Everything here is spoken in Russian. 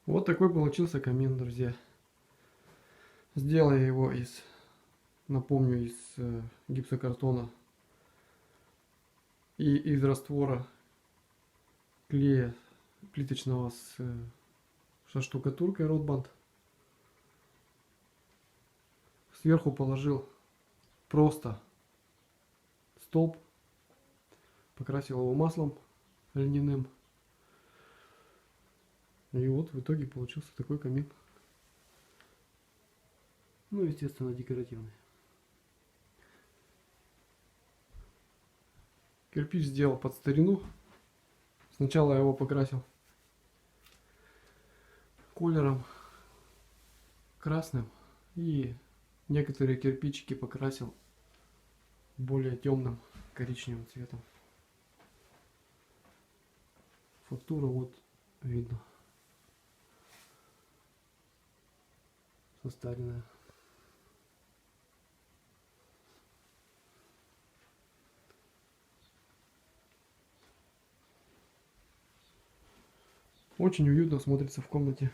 Вот такой получился камин, друзья. Сделал я его из, напомню, из гипсокартона и из раствора клея плиточного со штукатуркой Ротбанд. Сверху положил просто столб, покрасил его маслом льняным. И вот в итоге получился такой камин. Ну, естественно, декоративный. Кирпич сделал под старину. Сначала я его покрасил колером красным. И некоторые кирпичики покрасил более темным коричневым цветом. Фактура вот видно. Состаренная. Очень уютно смотрится в комнате.